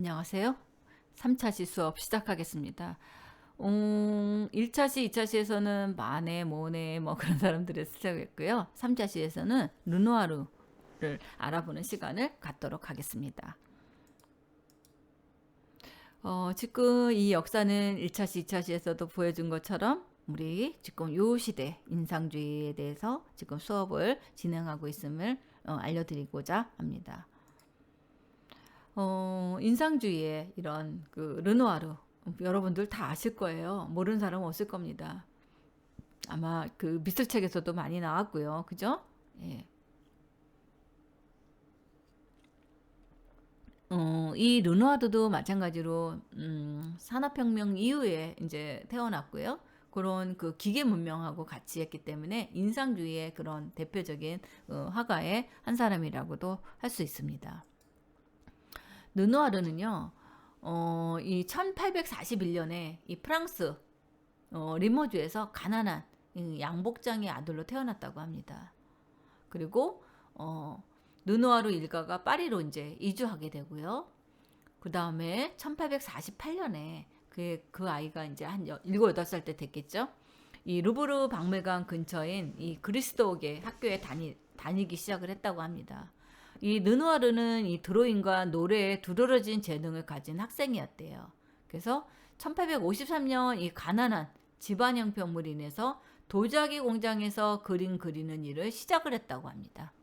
안녕하세요. 3차 시 수업 시작하겠습니다. 1차 시, 2차 시에서는 마네, 모네 뭐 그런 사람들을 시작했고요. 3차 시에서는 르누아르를 알아보는 시간을 갖도록 하겠습니다. 지금 이 역사는 1차 시, 2차 시에서도 보여준 것처럼 우리 지금 요 시대 인상주의에 대해서 지금 수업을 진행하고 있음을 알려드리고자 합니다. 인상주의의 이런 그 르누아르 여러분들 다 아실 거예요. 모르는 사람은 없을 겁니다. 아마 그 미술책에서도 많이 나왔고요. 그죠? 예. 이 르누아르도 마찬가지로 산업혁명 이후에 이제 태어났고요. 그런 그 기계 문명하고 같이 했기 때문에 인상주의의 그런 대표적인 화가의 한 사람이라고도 할 수 있습니다. 르누아르는요, 이 1841년에 이 프랑스 리모주에서 가난한 양복장의 아들로 태어났다고 합니다. 그리고 르누아르 일가가 파리로 이제 이주하게 되고요. 그 다음에 1848년에 그 아이가 이제 한 7, 8살 때 됐겠죠. 이 루브르 박물관 근처인 이 그리스도계 학교에 다니기 시작을 했다고 합니다. 이 르누아르는 이 드로잉과 노래에 두드러진 재능을 가진 학생이었대요. 그래서 1853년 이 가난한 집안 형편으로 인해서 도자기 공장에서 그림 그리는 일을 시작을 했다고 합니다.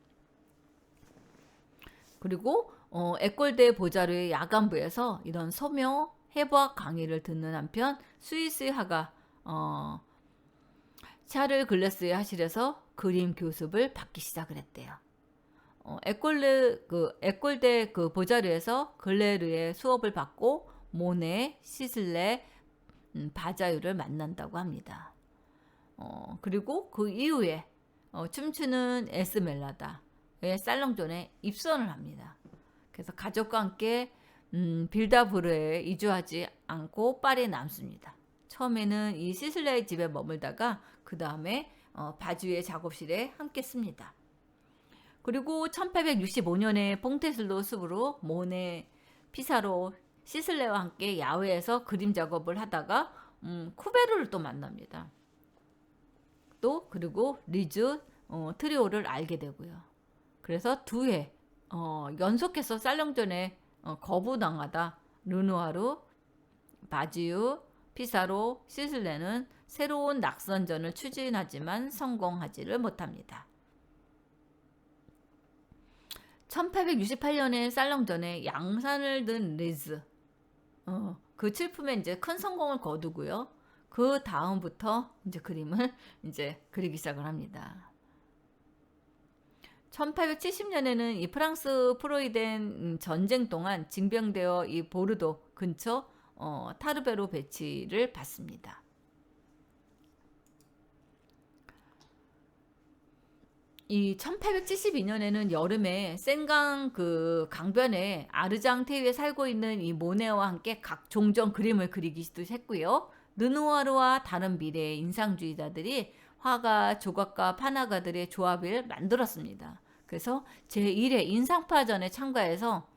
그리고 에꼴대 보자르의 야간부에서 이런 소묘 해부학 강의를 듣는 한편 스위스 화가 샤를 글래스의 하실에서 그림 교습을 받기 시작을 했대요. 에꼴대 그 보자르에서 글레르의 수업을 받고 모네, 시슬레, 바자유를 만난다고 합니다. 그리고 그 이후에 춤추는 에스멜라다의 살롱존에 입선을 합니다. 그래서 가족과 함께 빌다브르에 이주하지 않고 파리에 남습니다. 처음에는 이 시슬레의 집에 머물다가 그 다음에 바주의 작업실에 함께 씁니다. 그리고 1865년에 퐁테슬로 숲으로 모네, 피사로, 시슬레와 함께 야외에서 그림 작업을 하다가 쿠베르를 또 만납니다. 또 그리고 리즈 트리오를 알게 되고요. 그래서 두 해 연속해서 살롱전에 거부당하다 르누아르, 바지유, 피사로, 시슬레는 새로운 낙선전을 추진하지만 성공하지를 못합니다. 1868년에 살롱전에 양산을 든 리즈 그 칠품에 이제 큰 성공을 거두고요. 그 다음부터 이제 그림을 이제 그리기 시작을 합니다. 1870년에는 이 프랑스 프로이덴 전쟁 동안 징병되어 이 보르도 근처 타르베로 배치를 받습니다. 이 1872년에는 여름에 센강 그 강변에 아르장테위에 살고 있는 이 모네와 함께 각 종전 그림을 그리기도 했고요. 르누아르와 다른 미래의 인상주의자들이 화가, 조각가, 판화가들의 조합을 만들었습니다. 그래서 제1회 인상파전에 참가해서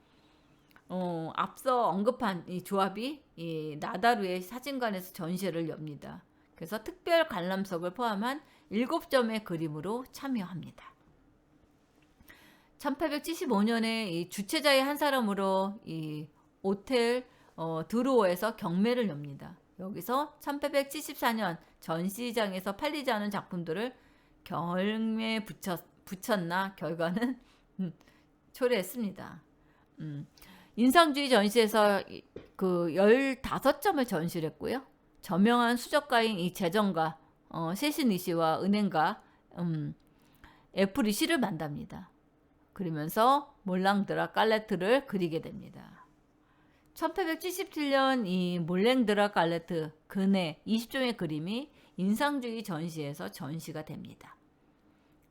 앞서 언급한 이 조합이 이 나다루의 사진관에서 전시회를 엽니다. 그래서 특별 관람석을 포함한 7점의 그림으로 참여합니다. 1875년에 이 주최자의 한 사람으로 이 오텔 드루오에서 경매를 엽니다. 여기서 1874년 전시장에서 팔리지 않은 작품들을 경매에 붙였나 결과는 초래했습니다. 인상주의 전시에서 그 15점을 전시를 했고요. 저명한 수적가인 이 재정가 세신이시와 은행가 에프리시를 만납니다. 그러면서 몰랑드라 깔레트를 그리게 됩니다. 1877년 이 몰랭드라 깔레트 근해 20점의 그림이 인상주의 전시에서 전시가 됩니다.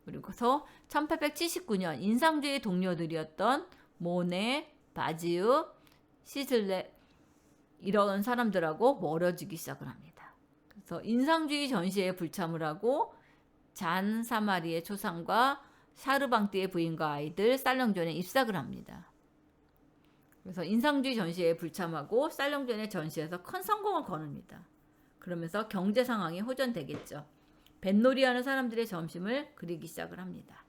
그리고서 1879년 인상주의 동료들이었던 모네, 바지유, 시슬레 이런 사람들하고 멀어지기 시작을 합니다. 그래서 인상주의 전시에 불참을 하고 잔 사마리의 초상과 샤르방띠의 부인과 아이들 살롱존에 입삭을 합니다. 그래서 인상주의 전시에 불참하고 살롱전의 전시에서 큰 성공을 거둡니다. 그러면서 경제 상황이 호전되겠죠. 뱃놀이하는 사람들의 점심을 그리기 시작을 합니다.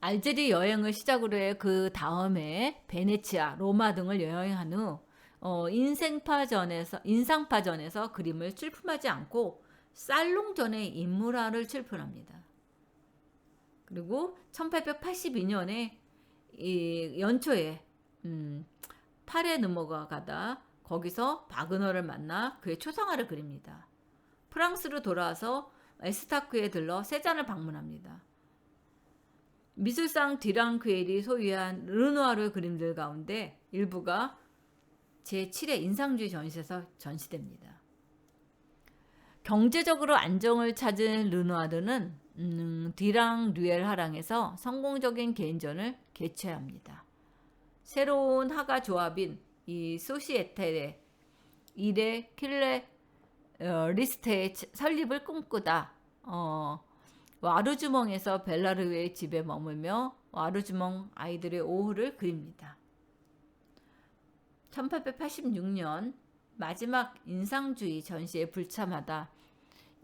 알제리 여행을 시작으로 해 그 다음에 베네치아, 로마 등을 여행한 후 인상파전에서 그림을 출품하지 않고 살롱전의 인물화를 출품합니다. 그리고 1882년에 연초에 팔에 넘어가다 거기서 바그너를 만나 그의 초상화를 그립니다. 프랑스로 돌아와서 에스타크에 들러 세잔을 방문합니다. 미술상 디랑크엘이 소유한 르누아르 그림들 가운데 일부가 제7회 인상주의 전시에서 전시됩니다. 경제적으로 안정을 찾은 르누아르는 디랑 류엘 화랑에서 성공적인 개인전을 개최합니다. 새로운 화가 조합인 이 소시에텔의 일의 킬레 리스트의 설립을 꿈꾸다 와르주멍에서 벨라르의 집에 머물며 와르주멍 아이들의 오후를 그립니다. 1886년 마지막 인상주의 전시에 불참하다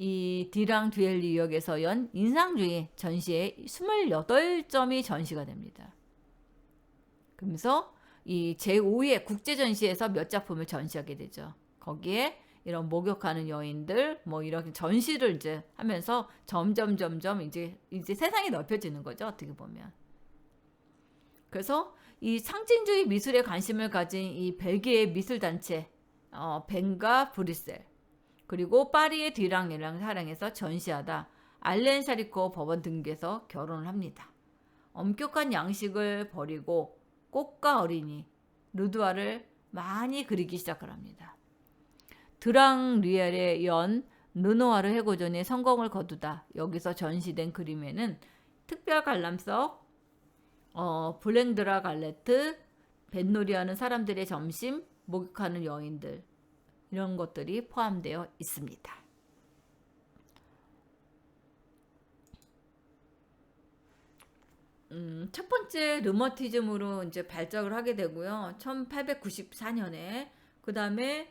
이 디랑 듀엘 뉴욕에서 연 인상주의 전시에 28점이 전시가 됩니다. 그러면서 이 제5회 국제전시에서 몇 작품을 전시하게 되죠. 거기에 이런 목욕하는 여인들 뭐 이렇게 전시를 이제 하면서 점점 이제 세상이 넓혀지는 거죠. 어떻게 보면. 그래서 이 상징주의 미술에 관심을 가진 이 벨기에 미술단체 벤과 브뤼셀 그리고 파리의 디랑 사랑에서 전시하다 알렌 샤리코 법원 등에서 결혼을 합니다. 엄격한 양식을 버리고 꽃과 어린이, 르누아르를 많이 그리기 시작을 합니다. 드랑 류엘의 연 르누아르 해고전의 성공을 거두다 여기서 전시된 그림에는 특별 관람석, 블랭드라 갈레트, 뱃놀이하는 사람들의 점심, 목욕하는 여인들 이런 것들이 포함되어 있습니다. 첫 번째 르머티즘으로 이제 발작을 하게 되고요. 1894년에 그 다음에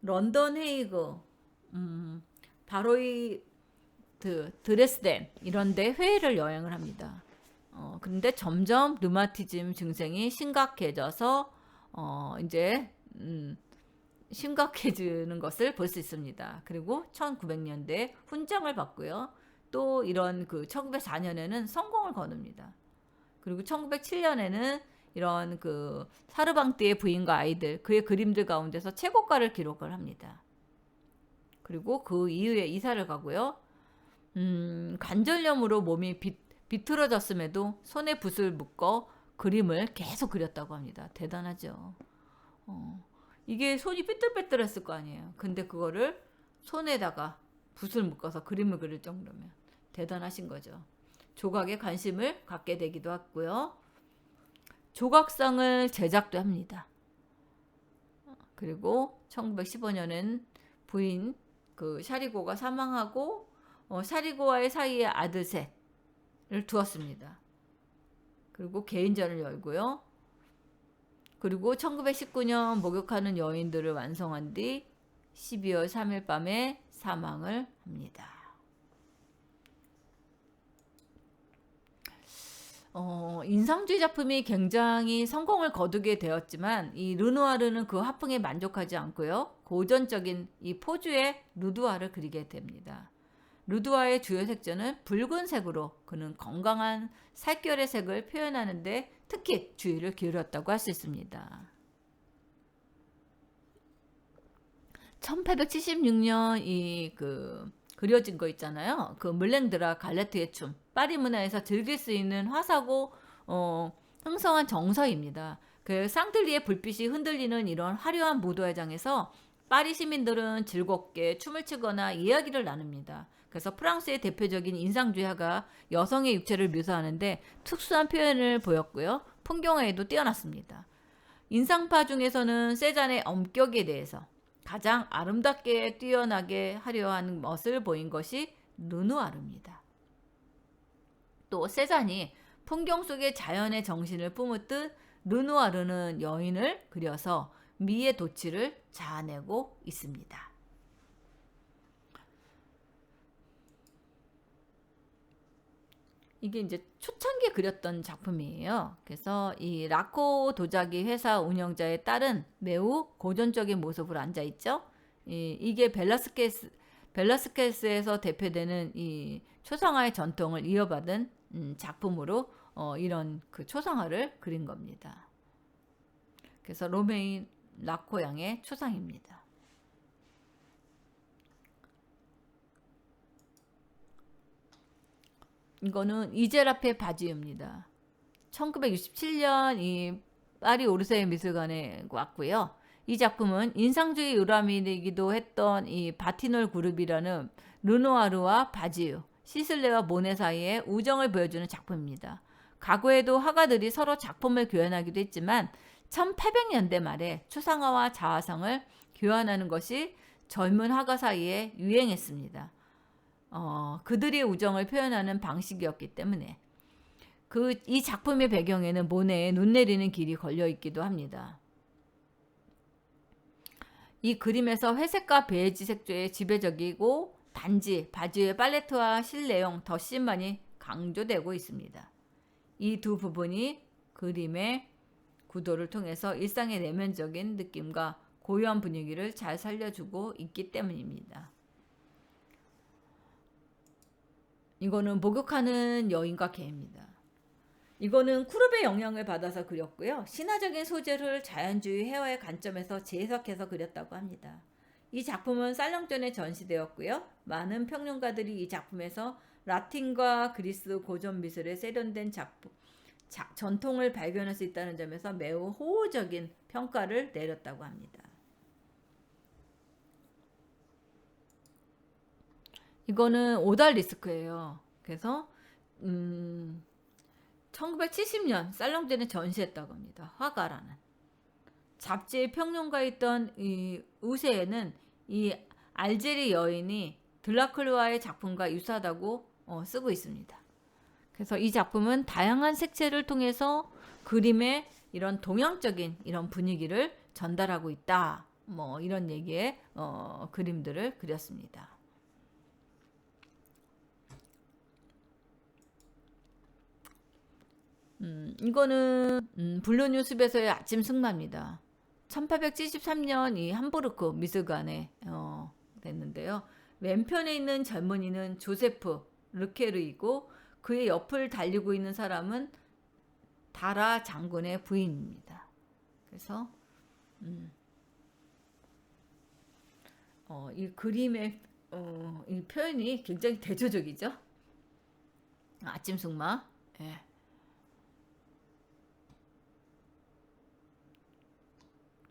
런던 헤이그, 바로이트, 드레스덴 이런데 회의를 여행을 합니다. 근데 점점 르마티즘 증상이 심각해져서 이제 심각해지는 것을 볼 수 있습니다. 그리고 1900년대 훈장을 받고요. 또 이런 1904년에는 성공을 거둡니다. 그리고 1907년에는 이런 사르방띠의 부인과 아이들 그의 그림들 가운데서 최고가를 기록을 합니다. 그리고 그 이후에 이사를 가고요. 관절염으로 몸이 비틀어졌음에도 손에 붓을 묶어 그림을 계속 그렸다고 합니다. 대단하죠. 이게 손이 삐뚤빼뚤했을 거 아니에요. 근데 그거를 손에다가 붓을 묶어서 그림을 그릴 정도면 대단하신 거죠. 조각에 관심을 갖게 되기도 했고요. 조각상을 제작도 합니다. 그리고 1915년엔 부인 샤리고가 사망하고 샤리고와의 사이에 아들 셋을 두었습니다. 그리고 개인전을 열고요. 그리고 1919년 목욕하는 여인들을 완성한 뒤 12월 3일 밤에 사망을 합니다. 인상주의 작품이 굉장히 성공을 거두게 되었지만 이 르누아르는 그 화풍에 만족하지 않고요. 고전적인 이 포주의 루두아를 그리게 됩니다. 루두아의 주요 색조는 붉은색으로 그는 건강한 살결의 색을 표현하는데 특히 주의를 기울였다고 할 수 있습니다. 1876년 그려진 거 있잖아요. 물랭드라 갈레트의 춤. 파리 문화에서 즐길 수 있는 화사고 흥성한 정서입니다. 쌍들리의 불빛이 흔들리는 이런 화려한 무도회장에서 파리 시민들은 즐겁게 춤을 추거나 이야기를 나눕니다. 그래서 프랑스의 대표적인 인상주의화가 여성의 육체를 묘사하는데 특수한 표현을 보였고요. 풍경화에도 뛰어났습니다. 인상파 중에서는 세잔의 엄격에 대해서 가장 아름답게 뛰어나게 하려 하는 멋을 보인 것이 르누아르입니다. 또 세잔이 풍경 속의 자연의 정신을 뿜으듯 르누아르는 여인을 그려서 미의 도취를 자아내고 있습니다. 이게 이제 초창기에 그렸던 작품이에요. 그래서 이 라코 도자기 회사 운영자의 딸은 매우 고전적인 모습으로 앉아 있죠. 이게 벨라스케스에서 대표되는 이 초상화의 전통을 이어받은 작품으로 이런 그 초상화를 그린 겁니다. 그래서 로메인 라코 양의 초상입니다. 이거는 이제라페 바지유입니다. 1967년 이 파리 오르세 미술관에 왔고요. 이 작품은 인상주의 유람이기도 했던 이 바티놀 그룹이라는 르누아르와 바지유, 시슬레와 모네 사이의 우정을 보여주는 작품입니다. 과거에도 화가들이 서로 작품을 교환하기도 했지만 1800년대 말에 초상화와 자화상을 교환하는 것이 젊은 화가 사이에 유행했습니다. 그들의 우정을 표현하는 방식이었기 때문에 이 작품의 배경에는 모네의 눈 내리는 길이 걸려 있기도 합니다. 이 그림에서 회색과 베이지 색조의 지배적이고 단지 바지의 팔레트와 실내용 덧신만이 강조되고 있습니다. 이 두 부분이 그림의 구도를 통해서 일상의 내면적인 느낌과 고요한 분위기를 잘 살려주고 있기 때문입니다. 이거는 목욕하는 여인과 개입니다. 이거는 쿠르베의 영향을 받아서 그렸고요. 신화적인 소재를 자연주의 회화의 관점에서 재해석해서 그렸다고 합니다. 이 작품은 살롱전에 전시되었고요. 많은 평론가들이 이 작품에서 라틴과 그리스 고전 미술에 세련된 전통을 발견할 수 있다는 점에서 매우 호호적인 평가를 내렸다고 합니다. 이거는 오달리스크예요. 그래서 1970년 살롱전에 전시했다고 합니다. 화가라는 잡지의 평론가였던 이 우세에는 이 알제리 여인이 드라큘라의 작품과 유사하다고 쓰고 있습니다. 그래서 이 작품은 다양한 색채를 통해서 그림의 이런 동양적인 이런 분위기를 전달하고 있다. 뭐 이런 얘기의 그림들을 그렸습니다. 이거는 블루뉴 숲에서의 아침 승마입니다. 1873년 이 함부르크 미술관에 됐는데요. 왼편에 있는 젊은이는 조세프 르케르이고 그의 옆을 달리고 있는 사람은 다라 장군의 부인입니다. 그래서 이 그림의 이 표현이 굉장히 대조적이죠. 아침 승마. 예.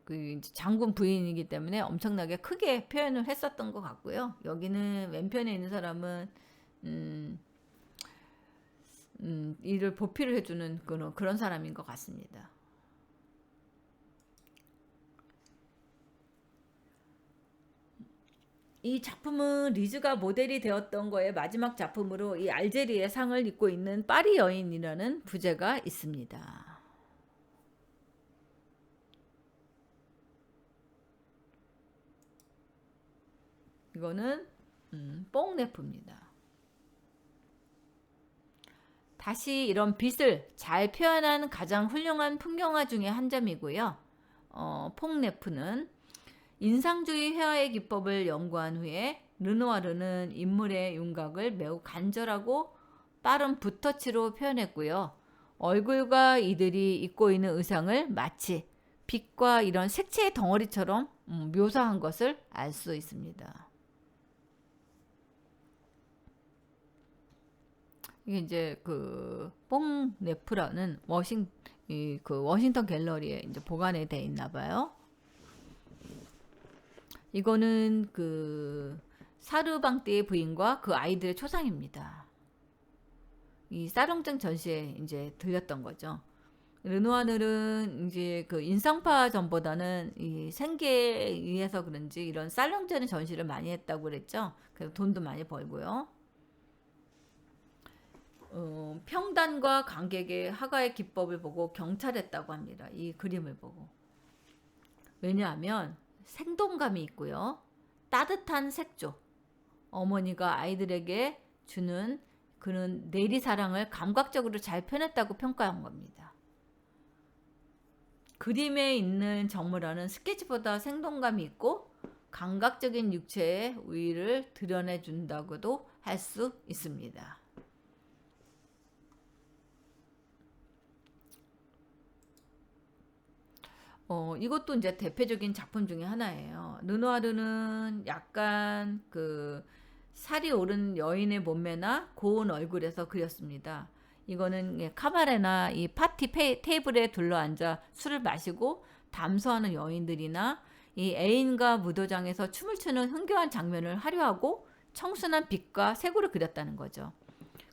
그 장군 부인이기 때문에 엄청나게 크게 표현을 했었던 것 같고요. 여기는 왼편에 있는 사람은 이를 보필을 해주는 그런 사람인 것 같습니다. 이 작품은 리즈가 모델이 되었던 거의 마지막 작품으로 이 알제리의 상을 입고 있는 파리 여인이라는 부제가 있습니다. 이거는 뽕네프입니다. 다시 이런 빛을 잘 표현한 가장 훌륭한 풍경화 중에 한 점이고요. 뽕네프는 인상주의 회화의 기법을 연구한 후에 르누아르는 인물의 윤곽을 매우 간절하고 빠른 붓터치로 표현했고요. 얼굴과 이들이 입고 있는 의상을 마치 빛과 이런 색채의 덩어리처럼 묘사한 것을 알 수 있습니다. 이게 이제 그 뽕네프라는 워싱턴 갤러리에 이제 보관이 돼 있나 봐요. 이거는 그 사르방띠의 부인과 그 아이들의 초상입니다. 이 사롱증 전시에 이제 들렸던 거죠. 르누아르는 이제 그 인상파 전보다는 이 생계에 의해서 그런지 이런 살롱제는 전시를 많이 했다고 그랬죠. 그래서 돈도 많이 벌고요. 평단과 관객의 하가의 기법을 보고 경찰했다고 합니다. 이 그림을 보고. 왜냐하면 생동감이 있고요. 따뜻한 색조. 어머니가 아이들에게 주는 그런 내리사랑을 감각적으로 잘 표현했다고 평가한 겁니다. 그림에 있는 정물화는 스케치보다 생동감이 있고 감각적인 육체의 우위를 드러내준다고도 할 수 있습니다. 이것도 이제 대표적인 작품 중에 하나예요. 르누아르는 약간 그 살이 오른 여인의 몸매나 고운 얼굴에서 그렸습니다. 이거는 카바레나 이 파티 테이블에 둘러앉아 술을 마시고 담소하는 여인들이나 이 애인과 무도장에서 춤을 추는 흥겨운 장면을 화려하고 청순한 빛과 색으로 그렸다는 거죠.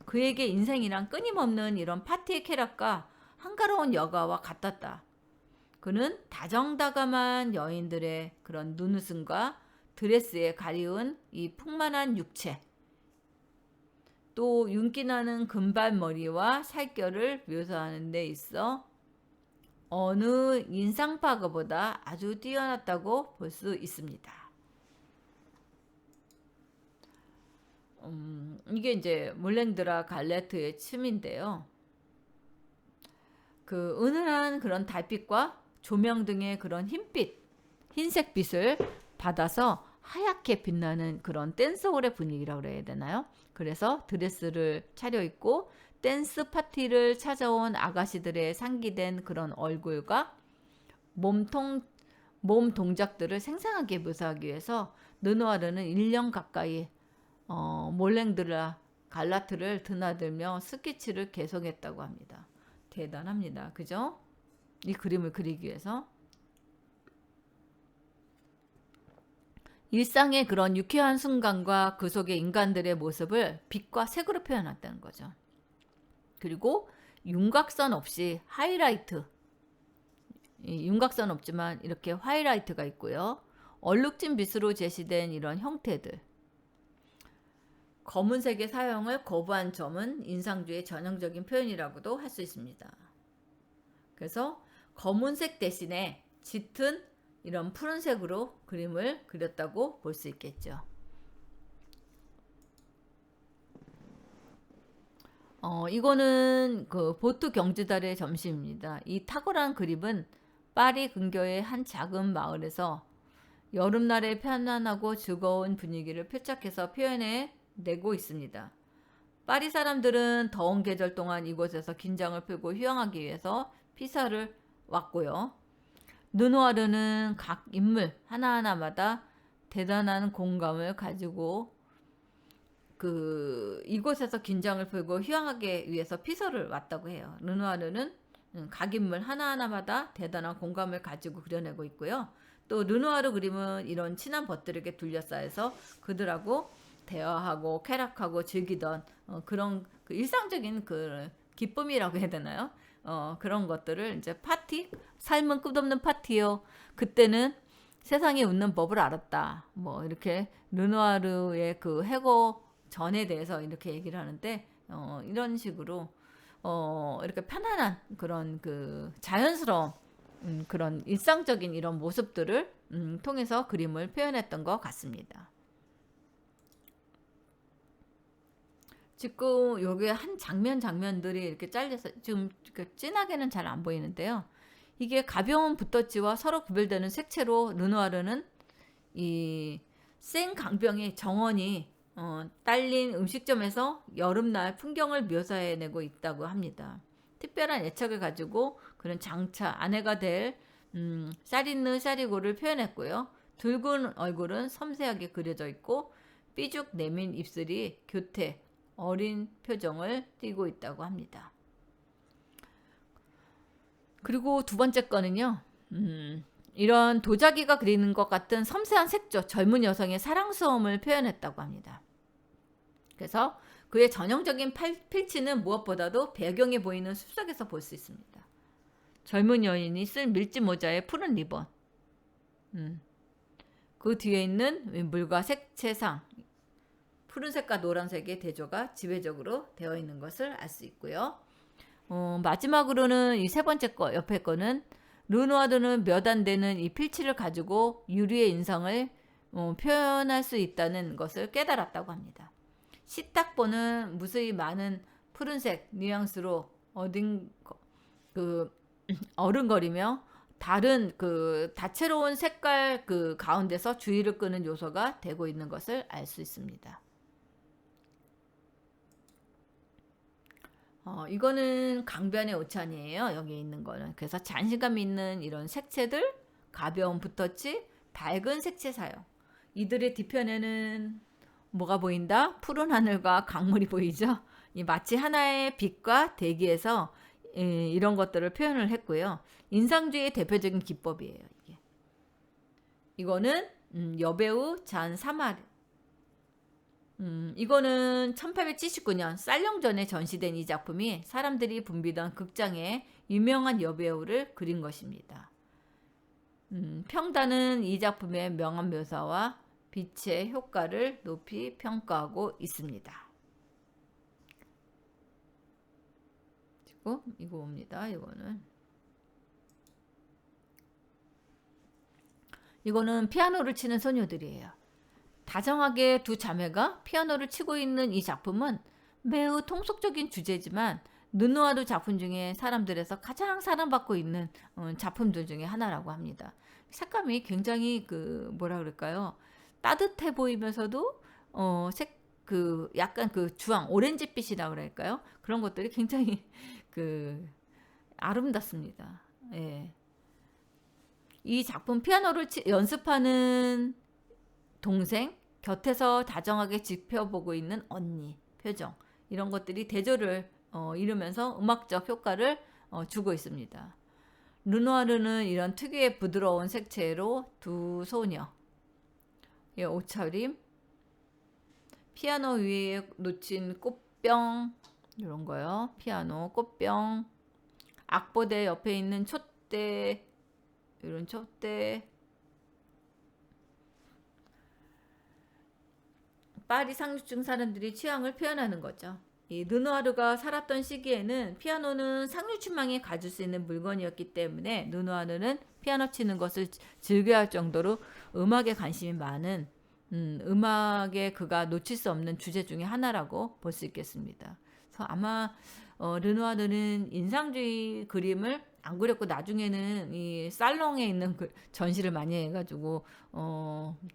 그에게 인생이란 끊임없는 이런 파티의 쾌락과 한가로운 여가와 같았다. 그는 다정다감한 여인들의 그런 눈웃음과 드레스에 가리운 이 풍만한 육체, 또 윤기나는 금발머리와 살결을 묘사하는 데 있어 어느 인상파거보다 아주 뛰어났다고 볼 수 있습니다. 이게 이제 몰랭드라 갈레트의 춤인데요. 그 은은한 그런 달빛과 조명 등의 그런 흰색 빛을 받아서 하얗게 빛나는 그런 댄스홀의 분위기라고 그래야 되나요? 그래서 드레스를 차려입고 댄스 파티를 찾아온 아가씨들의 상기된 그런 얼굴과 몸 동작들을 생생하게 묘사하기 위해서 르누아르는 1년 가까이 몰랭드라 갈라트를 드나들며 스케치를 계속했다고 합니다. 대단합니다. 그죠? 이 그림을 그리기 위해서. 일상의 그런 유쾌한 순간과 그 속의 인간들의 모습을 빛과 색으로 표현했다는 거죠. 그리고 윤곽선 없이 하이라이트, 윤곽선 없지만 이렇게 하이라이트가 있고요. 얼룩진 빛으로 제시된 이런 형태들. 검은색의 사용을 거부한 점은 인상주의 전형적인 표현이라고도 할 수 있습니다. 그래서 검은색 대신에 짙은 이런 푸른색으로 그림을 그렸다고 볼 수 있겠죠. 이거는 그 보트 경주달의 점심입니다. 이 탁월한 그림은 파리 근교의 한 작은 마을에서 여름날의 편안하고 즐거운 분위기를 표착해서 표현해 내고 있습니다. 파리 사람들은 더운 계절 동안 이곳에서 긴장을 풀고 휴양하기 위해서 피서를 왔고요. 르누아르는 각 인물 하나하나마다 대단한 공감을 가지고 이곳에서 긴장을 풀고 휴양하기 위해서 피서를 왔다고 해요. 르누아르는 각 인물 하나하나마다 대단한 공감을 가지고 그려내고 있고요. 또 르누아르 그림은 이런 친한 벗들에게 둘러싸여서 그들하고 대화하고 쾌락하고 즐기던 그런 그 일상적인 그 기쁨이라고 해야 되나요? 그런 것들을 이제 삶은 끝없는 파티요. 그때는 세상이 웃는 법을 알았다. 뭐 이렇게 르누아르의 그 해고 전에 대해서 이렇게 얘기를 하는데 이런 식으로 이렇게 편안한 그런 그 자연스러운 그런 일상적인 이런 모습들을 통해서 그림을 표현했던 것 같습니다. 지금 여기 한 장면들이 이렇게 잘려서 좀 진하게는 잘 안 보이는데요. 이게 가벼운 붓터치와 서로 구별되는 색채로 르누아르는 이 센 강병의 정원이 딸린 음식점에서 여름날 풍경을 묘사해내고 있다고 합니다. 특별한 애착을 가지고 그런 장차 아내가 될 샤리느 샤리고를 표현했고요. 붉은 얼굴은 섬세하게 그려져 있고 삐죽 내민 입술이 교태 어린 표정을 띠고 있다고 합니다. 그리고 두 번째 거는요. 이런 도자기가 그리는 것 같은 섬세한 색조, 젊은 여성의 사랑스러움을 표현했다고 합니다. 그래서 그의 전형적인 필치는 무엇보다도 배경에 보이는 숲속에서 볼 수 있습니다. 젊은 여인이 쓴 밀짚 모자에 푸른 리본, 그 뒤에 있는 물과 색채상, 푸른색과 노란색의 대조가 지배적으로 되어 있는 것을 알 수 있고요. 마지막으로는 이 세 번째 거, 옆에 거는 르누아르는 몇 안 되는 이 필치를 가지고 유리의 인상을 표현할 수 있다는 것을 깨달았다고 합니다. 시딱보는 무수히 많은 푸른색 뉘앙스로 어른거리며 다른 그 다채로운 색깔 그 가운데서 주의를 끄는 요소가 되고 있는 것을 알 수 있습니다. 이거는 강변의 오찬이에요. 여기 있는 거는. 그래서 잔실감 있는 이런 색채들, 가벼운 붓터치, 밝은 색채 사용. 이들의 뒤편에는 뭐가 보인다? 푸른 하늘과 강물이 보이죠? 마치 하나의 빛과 대기에서 이런 것들을 표현을 했고요. 인상주의의 대표적인 기법이에요. 이거는 여배우 잔 사마르. 이거는 1879년 쌀영전에 전시된 이 작품이 사람들이 붐비던 극장의 유명한 여배우를 그린 것입니다. 평단은 이 작품의 명암 묘사와 빛의 효과를 높이 평가하고 있습니다. 그리고 이거 봅니다. 이거는 피아노를 치는 소녀들이에요. 다정하게 두 자매가 피아노를 치고 있는 이 작품은 매우 통속적인 주제지만 르누아르 작품 중에 사람들에서 가장 사랑받고 있는 작품들 중에 하나라고 합니다. 색감이 굉장히 뭐라 그럴까요? 따뜻해 보이면서도 약간 주황 오렌지빛이라 그럴까요? 그런 것들이 굉장히 아름답습니다. 예. 이 작품 피아노를 연습하는 동생, 곁에서 다정하게 지켜보고 있는 언니 표정, 이런 것들이 대조를 이루면서 음악적 효과를 주고 있습니다. 르누아르는 이런 특유의 부드러운 색채로 두 소녀의 옷차림, 피아노 위에 놓친 꽃병, 이런 거요. 피아노, 꽃병, 악보대 옆에 있는 촛대, 이런 촛대, 파리 상류층 사람들이 취향을 표현하는 거죠. 이 르누아르가 살았던 시기에는 피아노는 상류층만이 가질 수 있는 물건이었기 때문에 르누아르는 피아노 치는 것을 즐겨할 정도로 음악에 관심이 많은 음악에 그가 놓칠 수 없는 주제 중에 하나라고 볼 수 있겠습니다. 그래서 아마 르누아르는 인상주의 그림을 안 그렸고 나중에는 이 살롱에 있는 전시를 많이 해가지고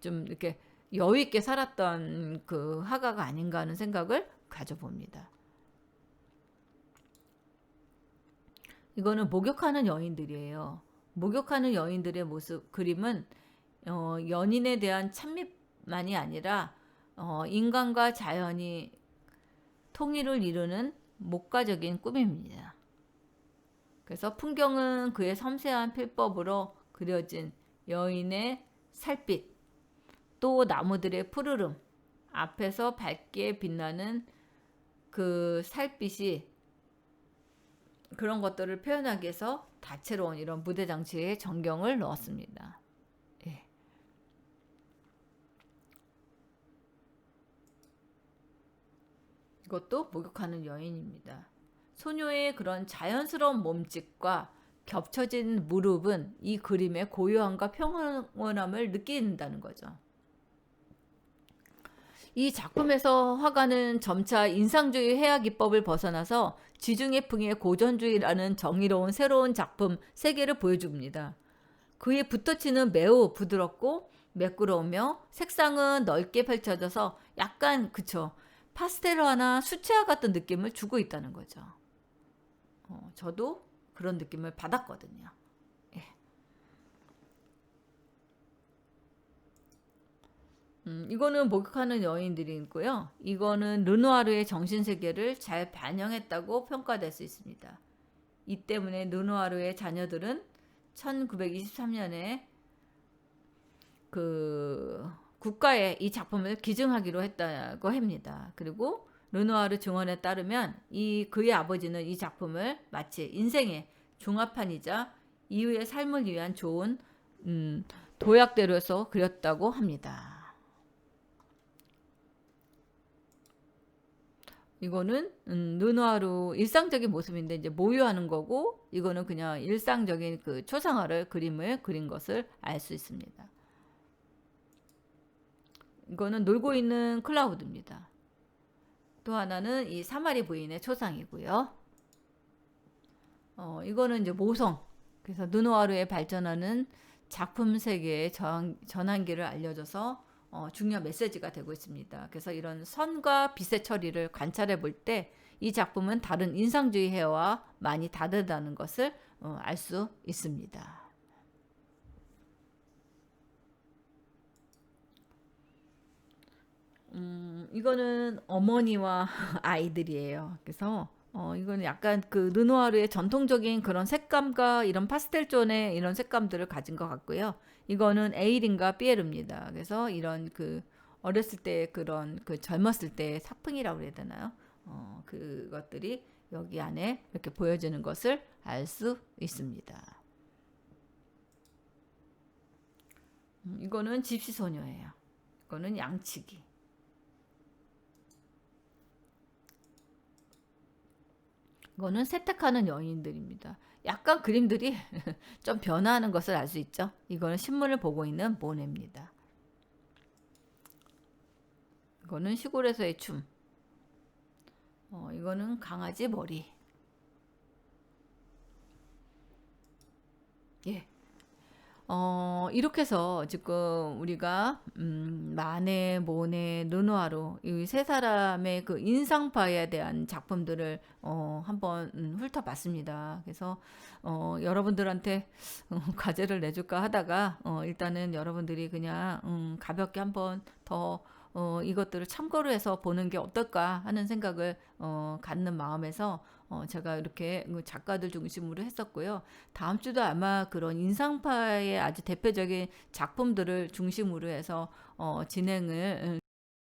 좀 이렇게 여유 있게 살았던 화가가 아닌가 하는 생각을 가져봅니다. 이거는 목욕하는 여인들이에요. 목욕하는 여인들의 모습 그림은 연인에 대한 찬미만이 아니라 인간과 자연이 통일을 이루는 목가적인 꿈입니다. 그래서 풍경은 그의 섬세한 필법으로 그려진 여인의 살빛, 또 나무들의 푸르름, 앞에서 밝게 빛나는 그 살빛이 그런 것들을 표현하기 위해서 다채로운 이런 무대 장치에 전경을 넣었습니다. 예. 이것도 목욕하는 여인입니다. 소녀의 그런 자연스러운 몸짓과 겹쳐진 무릎은 이 그림의 고요함과 평온함을 느낀다는 거죠. 이 작품에서 화가는 점차 인상주의 해야 기법을 벗어나서 지중해 풍의 고전주의라는 정의로운 새로운 작품 세계를 보여줍니다. 그의 붓터치는 매우 부드럽고 매끄러우며 색상은 넓게 펼쳐져서 약간 파스텔화나 수채화 같은 느낌을 주고 있다는 거죠. 저도 그런 느낌을 받았거든요. 예. 이거는 목욕하는 여인들이고요. 이거는 르누아르의 정신세계를 잘 반영했다고 평가될 수 있습니다. 이 때문에 르누아르의 자녀들은 1923년에 국가에 이 작품을 기증하기로 했다고 합니다. 그리고 르누아르 증언에 따르면 그의 아버지는 이 작품을 마치 인생의 종합판이자 이후의 삶을 위한 좋은 도약대로서 그렸다고 합니다. 이거는 르누아르 일상적인 모습인데 이제 모유하는 거고, 이거는 그냥 일상적인 그 초상화를 그림을 그린 것을 알 수 있습니다. 이거는 놀고 있는 클라우드입니다. 또 하나는 이 사마리 부인의 초상이고요. 이거는 이제 모성. 그래서 르누아르의 발전하는 작품 세계의 전환기를 알려줘서 중요한 메시지가 되고 있습니다. 그래서 이런 선과 빛의 처리를 관찰해 볼 때 이 작품은 다른 인상주의 해와 많이 다르다는 것을 알 수 있습니다. 이거는 어머니와 아이들이에요. 그래서 이거는 약간 그 르누아르의 전통적인 그런 색감과 이런 파스텔 톤의 이런 색감들을 가진 것 같고요. 이거는 에이린과 피에르입니다. 그래서 이런 그 어렸을 때 그런 그 젊었을 때 사풍이라고 해야 되나요? 그것들이 여기 안에 이렇게 보여지는 것을 알 수 있습니다. 이거는 집시 소녀예요. 이거는 양치기. 이거는 세탁하는 여인들입니다. 약간 그림들이 좀 변화하는 것을 알 수 있죠. 이거는 신문을 보고 있는 모네입니다. 이거는 시골에서의 춤. 이거는 강아지 머리. 예. 이렇게 해서 지금 우리가 마네, 모네, 르누아르 이 세 사람의 그 인상파에 대한 작품들을 한번 훑어봤습니다. 그래서 여러분들한테 과제를 내줄까 하다가 일단은 여러분들이 그냥 가볍게 한번 더 이것들을 참고로 해서 보는 게 어떨까 하는 생각을 갖는 마음에서 제가 이렇게 작가들 중심으로 했었고요. 다음 주도 아마 그런 인상파의 아주 대표적인 작품들을 중심으로 해서 진행을